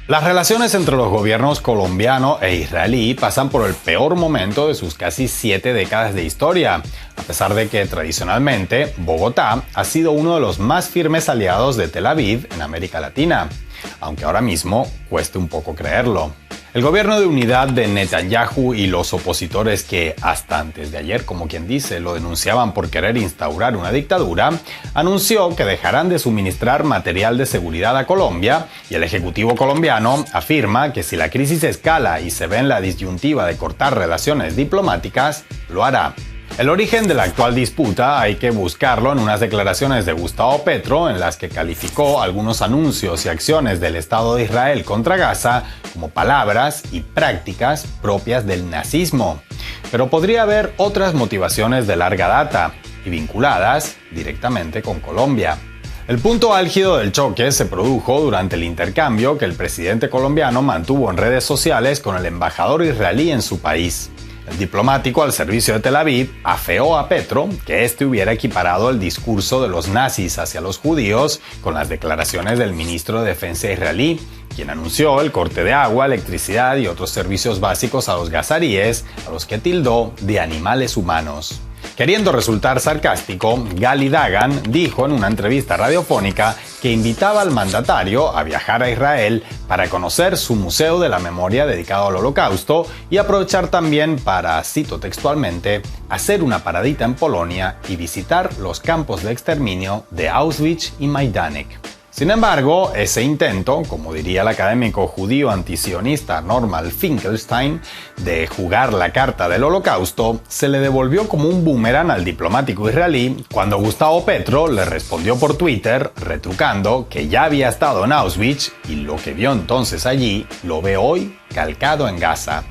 Las relaciones entre los gobiernos colombiano e israelí pasan por el peor momento de sus casi 7 décadas de historia, a pesar de que tradicionalmente Bogotá ha sido uno de los más firmes aliados de Tel Aviv en América Latina, aunque ahora mismo cueste un poco creerlo. El gobierno de unidad de Netanyahu y los opositores que, hasta antes de ayer, como quien dice, lo denunciaban por querer instaurar una dictadura, anunció que dejarán de suministrar material de seguridad a Colombia y el Ejecutivo colombiano afirma que si la crisis escala y se ve en la disyuntiva de cortar relaciones diplomáticas, lo hará. El origen de la actual disputa hay que buscarlo en unas declaraciones de Gustavo Petro en las que calificó algunos anuncios y acciones del Estado de Israel contra Gaza como palabras y prácticas propias del nazismo. Pero podría haber otras motivaciones de larga data y vinculadas directamente con Colombia. El punto álgido del choque se produjo durante el intercambio que el presidente colombiano mantuvo en redes sociales con el embajador israelí en su país. El diplomático al servicio de Tel Aviv afeó a Petro que este hubiera equiparado el discurso de los nazis hacia los judíos con las declaraciones del ministro de Defensa israelí, quien anunció el corte de agua, electricidad y otros servicios básicos a los gazaríes, a los que tildó de animales humanos. Queriendo resultar sarcástico, Gali Dagan dijo en una entrevista radiofónica que invitaba al mandatario a viajar a Israel para conocer su Museo de la Memoria dedicado al Holocausto y aprovechar también para, cito textualmente, hacer una paradita en Polonia y visitar los campos de exterminio de Auschwitz y Majdanek. Sin embargo, ese intento, como diría el académico judío antisionista Norman Finkelstein, de jugar la carta del Holocausto, se le devolvió como un boomerang al diplomático israelí cuando Gustavo Petro le respondió por Twitter, retrucando que ya había estado en Auschwitz y lo que vio entonces allí lo ve hoy calcado en Gaza.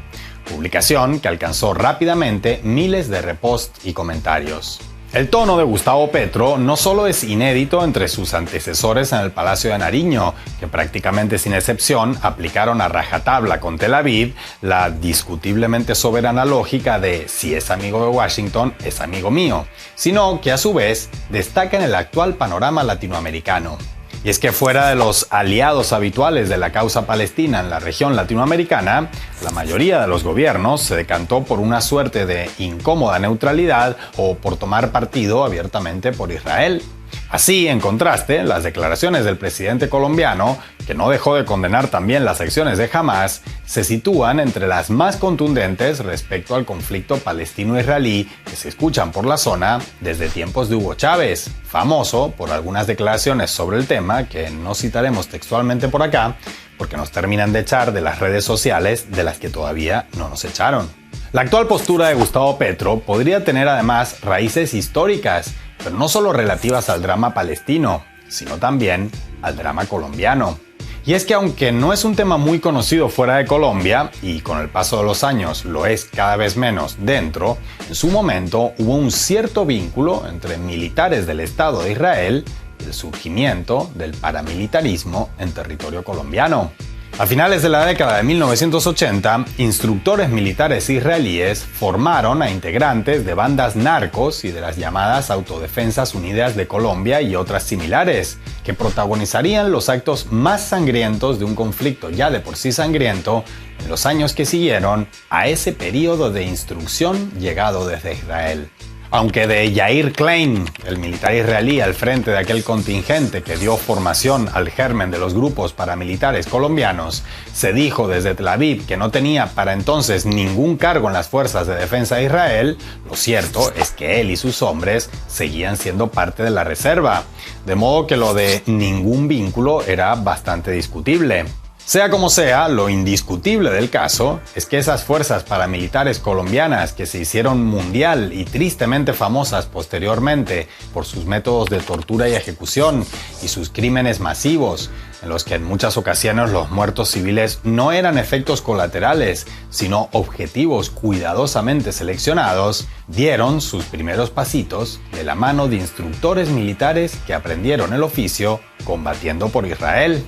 Publicación que alcanzó rápidamente miles de reposts y comentarios. El tono de Gustavo Petro no solo es inédito entre sus antecesores en el Palacio de Nariño, que prácticamente sin excepción aplicaron a rajatabla con Tel Aviv la discutiblemente soberana lógica de si es amigo de Washington, es amigo mío, sino que a su vez destaca en el actual panorama latinoamericano. Y es que fuera de los aliados habituales de la causa palestina en la región latinoamericana, la mayoría de los gobiernos se decantó por una suerte de incómoda neutralidad o por tomar partido abiertamente por Israel. Así, en contraste, las declaraciones del presidente colombiano, que no dejó de condenar también las acciones de Hamás, se sitúan entre las más contundentes respecto al conflicto palestino-israelí que se escuchan por la zona desde tiempos de Hugo Chávez, famoso por algunas declaraciones sobre el tema que no citaremos textualmente por acá, porque nos terminan de echar de las redes sociales de las que todavía no nos echaron. La actual postura de Gustavo Petro podría tener además raíces históricas, pero no solo relativas al drama palestino, sino también al drama colombiano. Y es que aunque no es un tema muy conocido fuera de Colombia, y con el paso de los años lo es cada vez menos dentro, en su momento hubo un cierto vínculo entre militares del Estado de Israel y el surgimiento del paramilitarismo en territorio colombiano. A finales de la década de 1980, instructores militares israelíes formaron a integrantes de bandas narcos y de las llamadas Autodefensas Unidas de Colombia y otras similares, que protagonizarían los actos más sangrientos de un conflicto ya de por sí sangriento en los años que siguieron a ese periodo de instrucción llegado desde Israel. Aunque de Yair Klein, el militar israelí al frente de aquel contingente que dio formación al germen de los grupos paramilitares colombianos, se dijo desde Tel Aviv que no tenía para entonces ningún cargo en las fuerzas de defensa de Israel, lo cierto es que él y sus hombres seguían siendo parte de la reserva, de modo que lo de ningún vínculo era bastante discutible. Sea como sea, lo indiscutible del caso es que esas fuerzas paramilitares colombianas que se hicieron mundial y tristemente famosas posteriormente por sus métodos de tortura y ejecución y sus crímenes masivos, en los que en muchas ocasiones los muertos civiles no eran efectos colaterales, sino objetivos cuidadosamente seleccionados, dieron sus primeros pasitos de la mano de instructores militares que aprendieron el oficio combatiendo por Israel.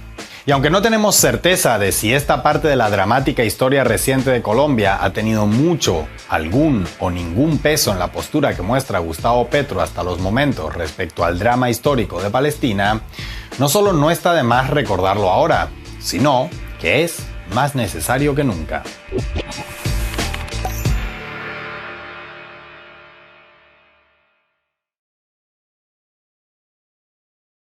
Y aunque no tenemos certeza de si esta parte de la dramática historia reciente de Colombia ha tenido mucho, algún o ningún peso en la postura que muestra Gustavo Petro hasta los momentos respecto al drama histórico de Palestina, no solo no está de más recordarlo ahora, sino que es más necesario que nunca.